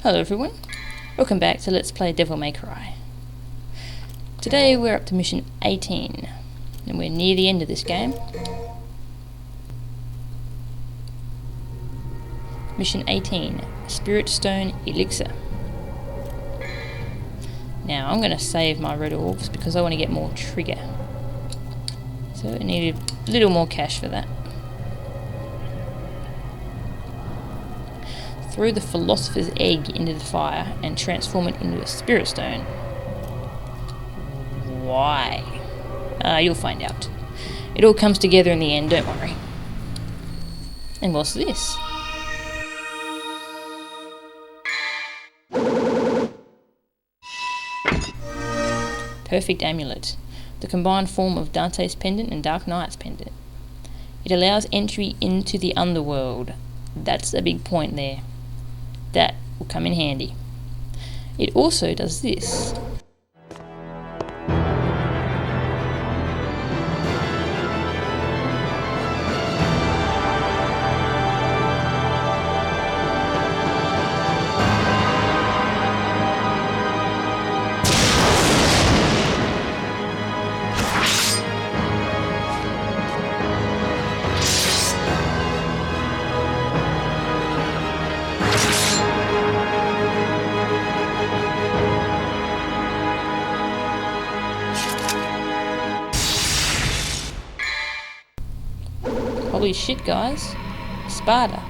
Hello everyone, welcome back to Let's Play Devil May Cry. Today we're up to mission 18, and we're near the end of this game. Mission 18, Spirit Stone Elixir. Now I'm going to save my red orbs because I want to get more trigger. So I need a little more cash for that. Throw the Philosopher's egg into the fire and transform it into a spirit stone. Why? You'll find out. It all comes together in the end, don't worry. And what's this? Perfect amulet. The combined form of Dante's pendant and Dark Knight's pendant. It allows entry into the underworld. That's a big point there. That will come in handy. It also does this. Holy shit, guys. Sparda.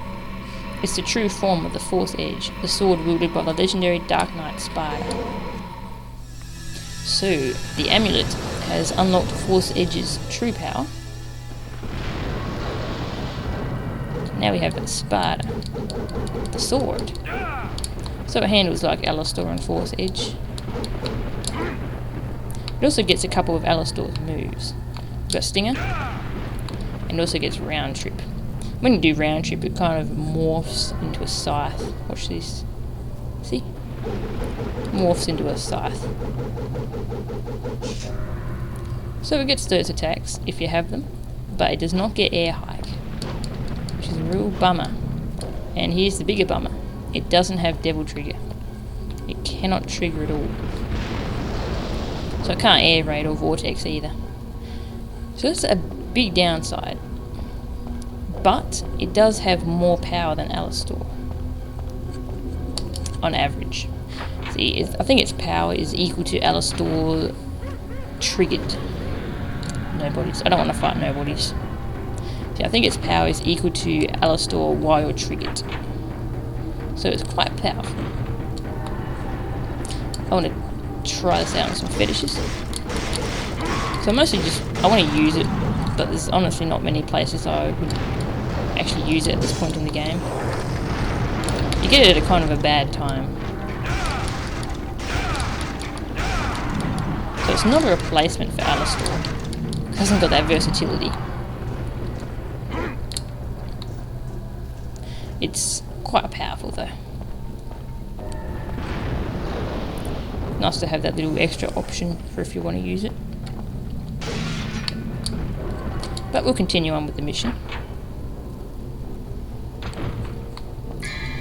It's the true form of the Force Edge, the sword wielded by the legendary Dark Knight Sparda. So, the amulet has unlocked Force Edge's true power. Now we have the Sparda, the sword. So it handles like Alastor and Force Edge. It also gets a couple of Alastor's moves. We've got Stinger. And also gets round trip. When you do round trip, it kind of morphs into a scythe. Watch this. See? Morphs into a scythe. So it gets those attacks, if you have them. But it does not get air hike. Which is a real bummer. And here's the bigger bummer. It doesn't have devil trigger. It cannot trigger at all. So it can't air raid or vortex either. So that's a big downside, but it does have more power than Alastor on average. See, I think its power is equal to Alastor triggered nobodies. I don't want to fight nobodies. See, I think its power is equal to Alastor while you're triggered, so it's quite powerful. I want to try this out on some fetishes. So mostly I want to use it, but there's honestly not many places I would actually use it at this point in the game. You get it at a kind of a bad time. So it's not a replacement for Alastor. It hasn't got that versatility. It's quite powerful though. Nice to have that little extra option for if you want to use it. But we'll continue on with the mission.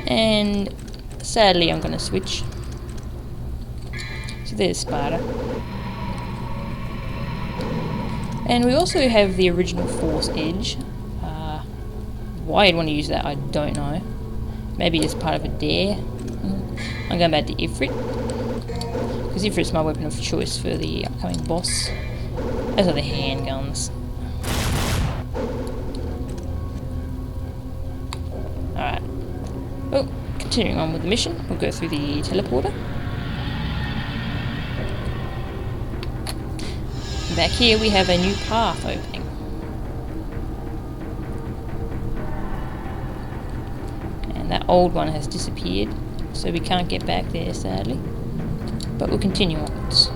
And sadly I'm going to switch. So there's Sparda. And we also have the original Force Edge. Why you'd want to use that I don't know. Maybe it's part of a dare. I'm going back to Ifrit, because Ifrit's my weapon of choice for the upcoming boss. Those are the handguns. Alright. Well, continuing on with the mission, we'll go through the teleporter. Back here we have a new path opening. And that old one has disappeared, so we can't get back there sadly. But we'll continue onwards.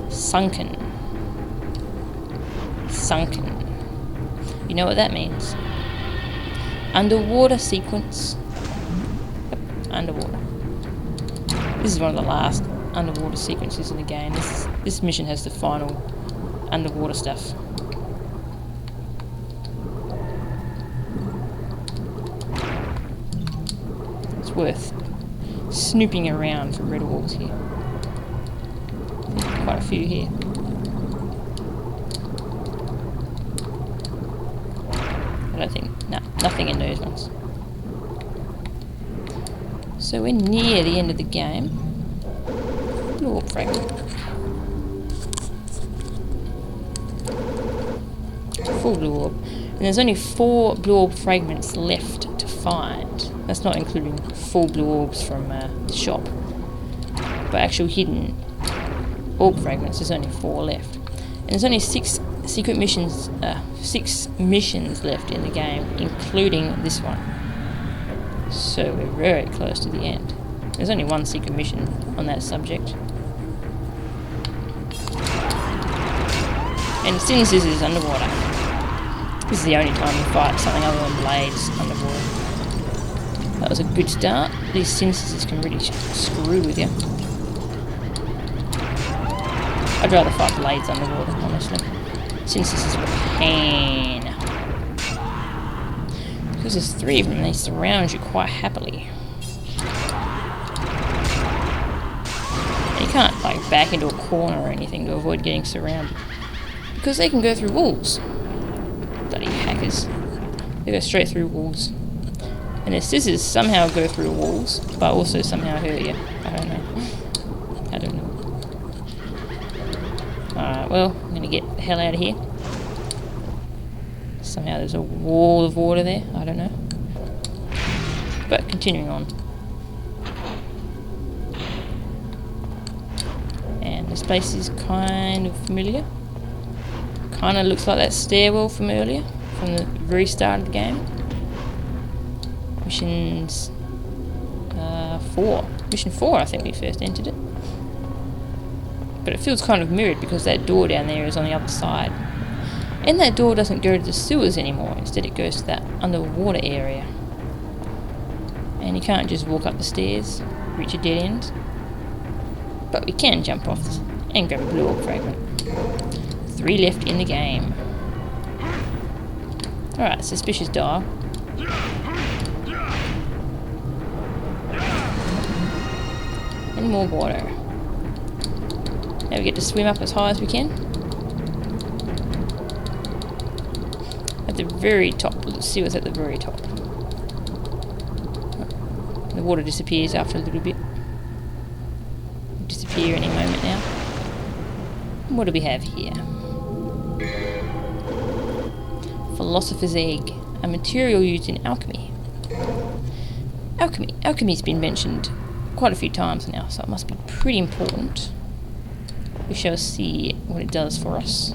Sunken. Sunken. You know what that means? Underwater sequence. Yep, underwater. This is one of the last underwater sequences in the game. This mission has the final underwater stuff. It's worth snooping around for red orbs here. There's quite a few here. I don't think, no, nothing in those ones. So we're near the end of the game. Blue orb fragment. Full blue orb. And there's only 4 blue orb fragments left to find. That's not including full blue orbs from the shop. But actual hidden orb fragments, there's only 4 left. And there's only 6 secret missions, 6 missions left in the game, including this one. So we're very close to the end. There's only 1 secret mission on that subject. And Sin Scissors underwater. This is the only time you fight something other than blades underwater. That was a good start. These Sin Scissors can really screw with you. I'd rather fight blades underwater, honestly. Sin Scissors are a pain. Because there's 3 of them, they surround you quite happily. And you can't like back into a corner or anything to avoid getting surrounded. Because they can go through walls. Bloody hackers. They go straight through walls. And their scissors somehow go through walls, but also somehow hurt you. I don't know. I don't know. Alright, well, I'm gonna get the hell out of here. Somehow there's a wall of water there, I don't know. But continuing on. And this place is kind of familiar. Kind of looks like that stairwell from earlier, from the very start of the game. Missions 4. Mission 4, I think we first entered it. But it feels kind of mirrored because that door down there is on the other side. And that door doesn't go to the sewers anymore. Instead it goes to that underwater area. And you can't just walk up the stairs, reach a dead end. But we can jump off and grab a blue orb fragment. 3 left in the game. Alright, suspicious dial. And more water. Now we get to swim up as high as we can. At the very top, the sewer's at the very top. The water disappears after a little bit. It'll disappear any moment now. And what do we have here? Philosopher's egg, a material used in alchemy. Alchemy's been mentioned quite a few times now, so it must be pretty important. We shall see what it does for us.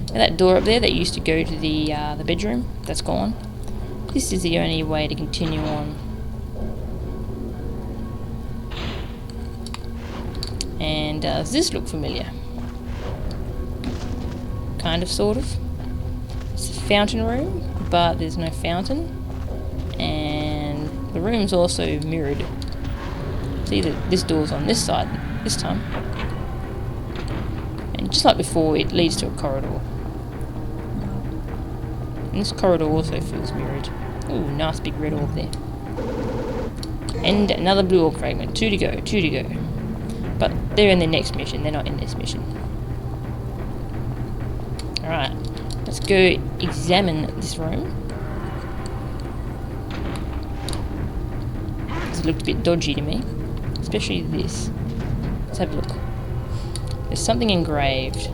Now that door up there that used to go to the bedroom, that's gone. This is the only way to continue on. And does this look familiar? Kind of, sort of. It's a fountain room, but there's no fountain. And the room's also mirrored. See that this door's on this side this time. And just like before, it leads to a corridor. And this corridor also feels mirrored. Ooh, nice big red orb there. And another blue orb fragment. 2 to go, 2 to go. But they're in the next mission, they're not in this mission. Alright, let's go examine this room. It looked a bit dodgy to me. Especially this. Let's have a look. There's something engraved.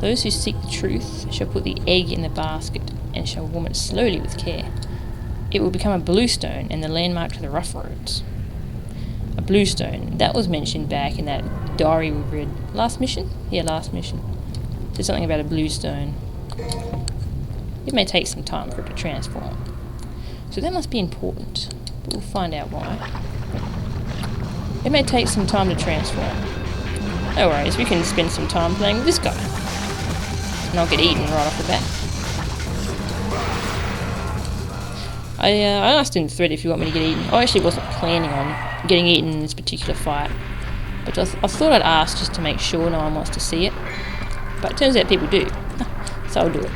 Those who seek the truth shall put the egg in the basket and shall warm it slowly with care. It will become a blue stone and the landmark to the rough roads. A blue stone. That was mentioned back in that diary we read. Last mission? Yeah, last mission. There's something about a blue stone. It may take some time for it to transform. So that must be important. But we'll find out why. It may take some time to transform. No worries, we can spend some time playing with this guy. And I'll get eaten right off the bat. I asked in the thread if you want me to get eaten. I actually wasn't planning on getting eaten in this particular fight. But I thought I'd ask just to make sure no one wants to see it. But it turns out people do. So I'll do it.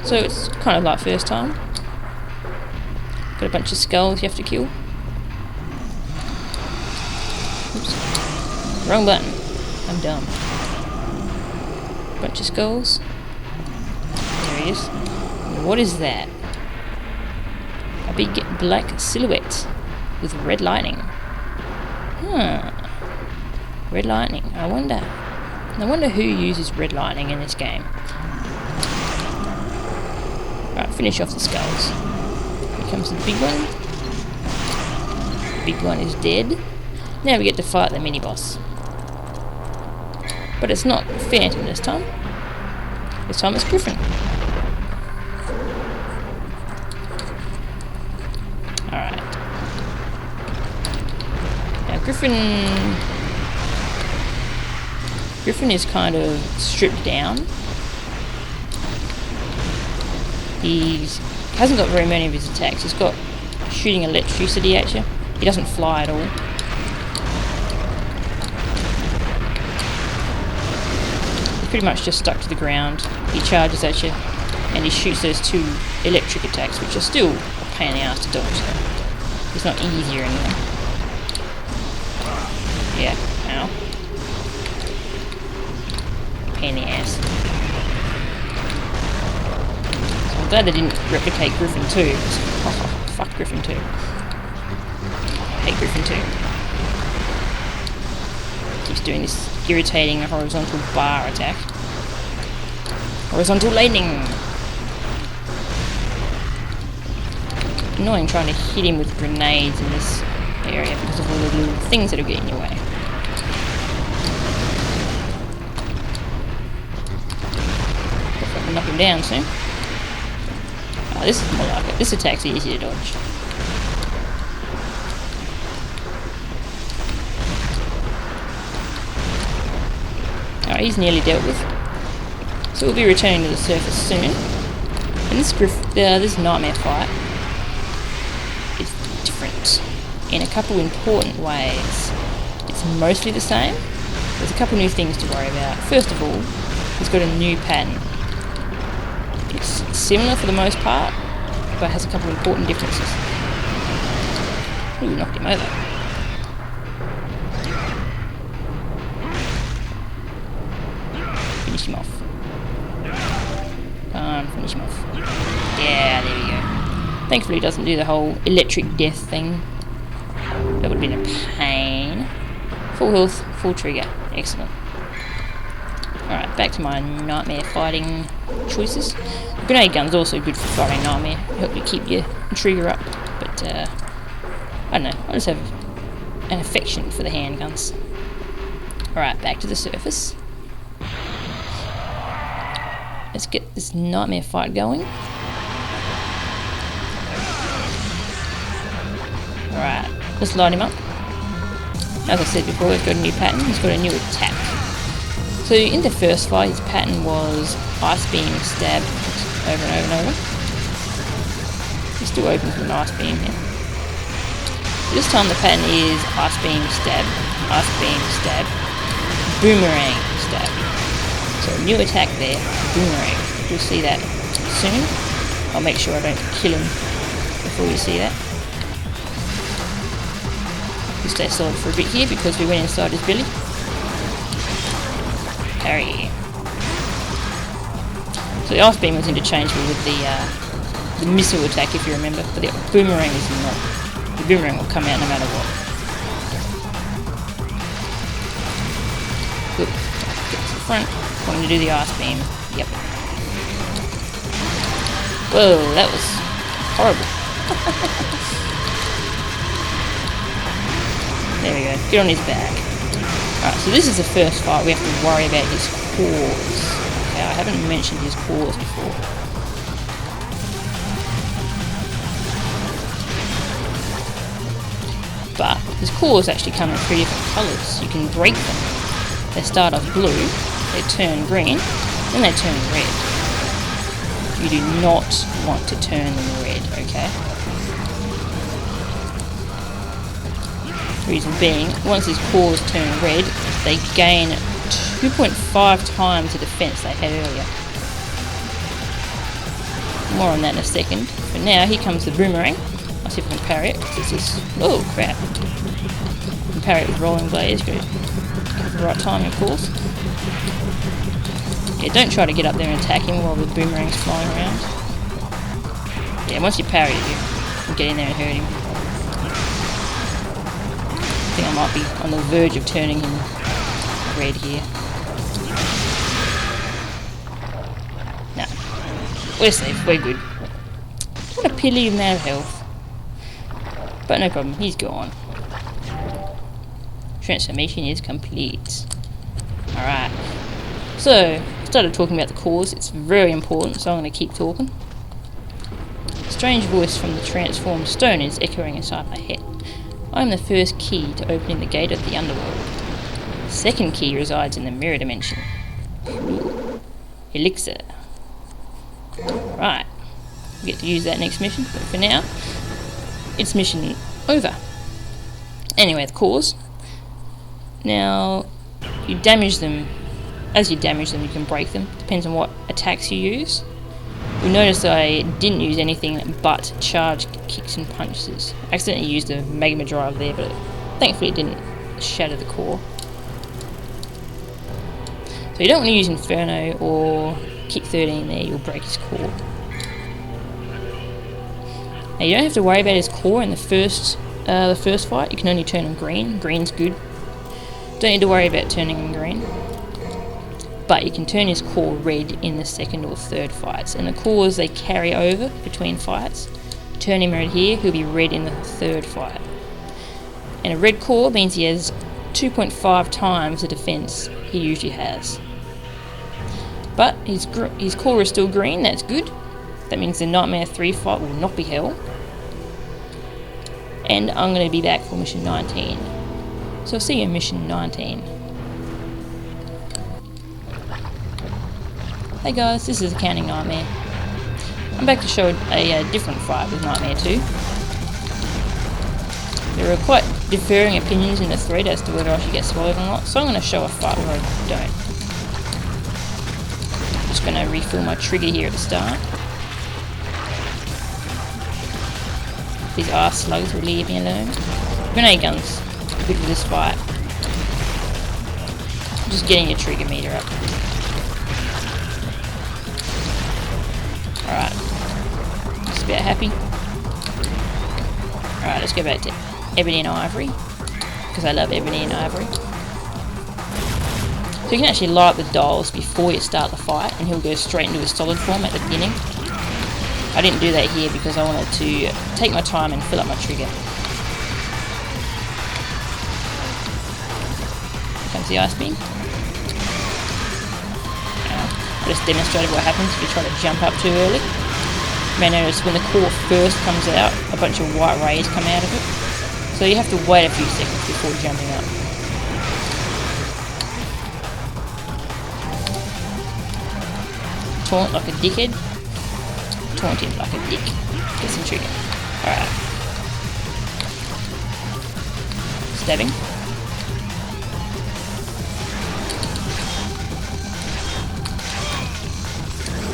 So it's kind of like first time. Got a bunch of skulls you have to kill. Oops. Wrong button. I'm dumb. Bunch of skulls. There he is. What is that? A big black silhouette with red lightning. Red lightning. I wonder who uses red lightning in this game. Right, finish off the skulls. Here comes the big one. The big one is dead. Now we get to fight the mini-boss. But it's not Phantom this time. This time it's Griffin. Alright. Now Griffin is kind of stripped down. He hasn't got very many of his attacks. He's got shooting electricity at you. He doesn't fly at all. He's pretty much just stuck to the ground. He charges at you and he shoots those 2 electric attacks, which are still a pain in the ass to dodge. So it's not easy or anything. Yeah, ow. Pain in the ass. So I'm glad they didn't replicate Griffin 2. Oh, fuck Griffin 2. I hate Griffin 2. Keeps doing this irritating horizontal bar attack. Horizontal lightning! Annoying trying to hit him with grenades in this area because of all the little things that will get in your way. Hopefully I can knock him down soon. Oh, this is more like it. This attack's easy to dodge. Alright, he's nearly dealt with. So we'll be returning to the surface soon. And this nightmare fight is different in a couple important ways. It's mostly the same. There's a couple new things to worry about. First of all, he's got a new pattern. It's similar for the most part, but has a couple important differences. Ooh, knocked him over. Finish him off. Finish him off. Yeah, there we go. Thankfully it doesn't do the whole electric death thing. That would have been a pain. Full health, full trigger. Excellent. Alright, back to my nightmare fighting choices. The grenade gun's also good for fighting nightmare. Help you keep your trigger up. But, I don't know. I just have an affection for the handguns. Alright, back to the surface. Let's get this nightmare fight going. Alright, let's light him up. As I said before, he's got a new pattern, he's got a new attack. So in the first fight, his pattern was ice beam, stab, over and over and over. He's still open for an ice beam here. This time the pattern is ice beam, stab, boomerang, stab. So a new attack there, boomerang. You'll see that soon. I'll make sure I don't kill him before you see that. We stay solid for a bit here because we went inside his belly. Parry. So the ice beam was interchangeable with the missile attack, if you remember, but the boomerang is not. The boomerang will come out no matter what. Good. Get to the front. Going to do the ice beam. Yep. Whoa, that was horrible. There we go. Get on his back. Alright, so this is the first fight. We have to worry about his claws. Okay, I haven't mentioned his claws before. But his claws actually come in 3 different colours. You can break them. They start off blue, they turn green, then they turn red. You do not want to turn them red, okay? Reason being, once his claws turn red, they gain 2.5 times the defense they had earlier. More on that in a second. For now, here comes the boomerang. I'll see if I can parry it. It's just, oh crap. You can parry it with rolling blades. Go at the right time, of course. Yeah, don't try to get up there and attack him while the boomerang's flying around. Yeah, once you parry it, you can get in there and hurt him. I think I might be on the verge of turning him red here. No. We're safe, we're good. What a pity in that health. But no problem, he's gone. Transformation is complete. Alright. So, I started talking about the cause. It's very important, so I'm going to keep talking. A strange voice from the transformed stone is echoing inside my head. I am the first key to opening the gate of the underworld. The second key resides in the mirror dimension. Elixir. Right. We get to use that next mission, but for now, it's mission over. Anyway, the cause. Now, you damage them. As you damage them, you can break them. Depends on what attacks you use. You'll notice that I didn't use anything but charge kicks and punches. I accidentally used a Magma Drive there, but thankfully it didn't shatter the core. So you don't want to use Inferno or Kick 13 there, you'll break his core. Now you don't have to worry about his core in the first fight. You can only turn him green. Green's good. Don't need to worry about turning him green. But you can turn his core red in the second or third fights. And the cores, they carry over between fights. Turn him red here, he'll be red in the third fight. And a red core means he has 2.5 times the defense he usually has. But his core is still green, that's good. That means the Nightmare 3 fight will not be hell. And I'm going to be back for mission 19. So I'll see you in mission 19. Hey guys, this is Accounting Nightmare. I'm back to show a different fight with Nightmare 2. There are quite differing opinions in the thread as to whether I should get swallowed or not, so I'm going to show a fight where I don't. Just going to refill my trigger here at the start. These arse slugs will leave me alone. Grenade guns, good for this fight. Just getting your trigger meter up. Alright, just about happy. Alright, let's go back to Ebony and Ivory, because I love Ebony and Ivory. So you can actually light up the dials before you start the fight, and he'll go straight into his solid form at the beginning. I didn't do that here because I wanted to take my time and fill up my trigger. Here comes the ice beam. I just demonstrated what happens if you try to jump up too early. You may notice when the core first comes out, a bunch of white rays come out of it. So you have to wait a few seconds before jumping up. Taunt like a dickhead. Taunt him like a dick. Get some trigger. Alright. Stabbing.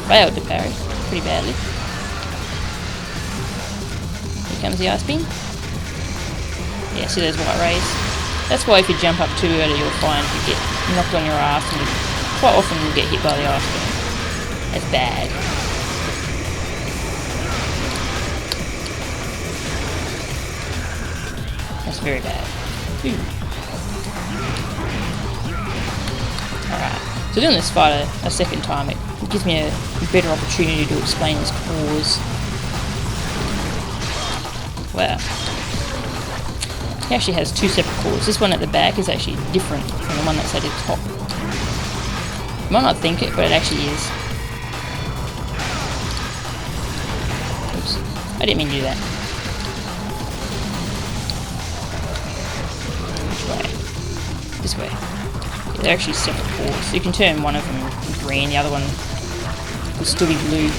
Failed to parry, pretty badly. Here comes the ice beam. Yeah, see those white rays? That's why if you jump up too early you'll find you get knocked on your ass and quite often you'll get hit by the ice beam. That's bad. That's very bad. Alright, so doing this fight a second time, it gives me a better opportunity to explain his cause. Wow. He actually has two separate cores. This one at the back is actually different from the one that's at the top. You might not think it, but it actually is. Oops. I didn't mean to do that. Which way? This way. Yeah, they're actually separate cores. So you can turn one of them green, the other one will still be blue.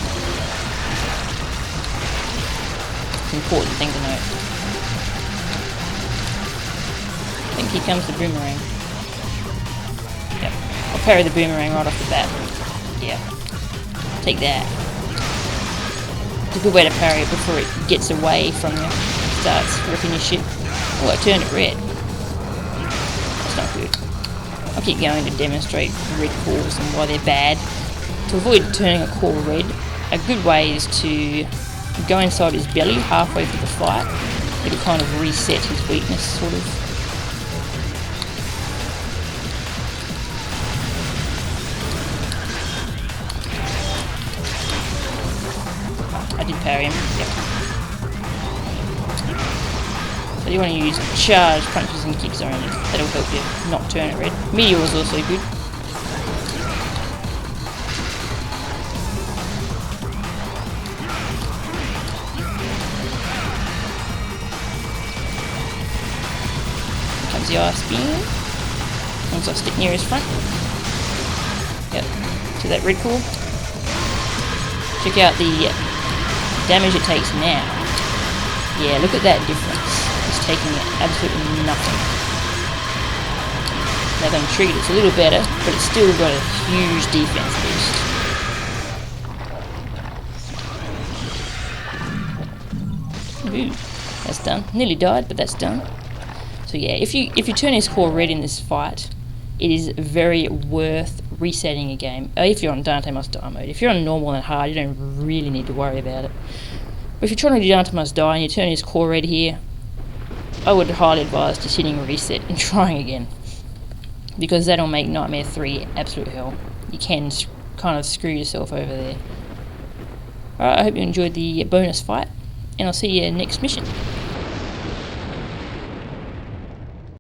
It's an important thing to note. I think here comes the boomerang. Yep. I'll parry the boomerang right off the bat. Yeah. Take that. It's a good way to parry it before it gets away from you, starts ripping your shit. Oh, I turned it red. That's not good. I'll keep going to demonstrate red cores and why they're bad. To avoid turning a core red, a good way is to go inside his belly halfway through the fight. It'll kind of reset his weakness, sort of. I did parry him, yep. So you want to use charge punches and kicks only. That'll help you not turn it red. Meteor is also good. Comes the ice beam. Once I stick near his front. Yep. To that red core. Check out the damage it takes now. Yeah, look at that difference. It's taking absolutely nothing. Now then triggered, it's a little better, but it's still got a huge defense boost. Ooh, that's done. Nearly died, but that's done. So yeah, if you turn his core red in this fight, it is very worth resetting a game. If you're on Dante Must Die mode. If you're on normal and hard, you don't really need to worry about it. But if you're trying to do Dante Must Die and you turn his core red here, I would highly advise just hitting reset and trying again, because that'll make Nightmare 3 absolute hell. You can kind of screw yourself over there. Alright, I hope you enjoyed the bonus fight, and I'll see you next mission.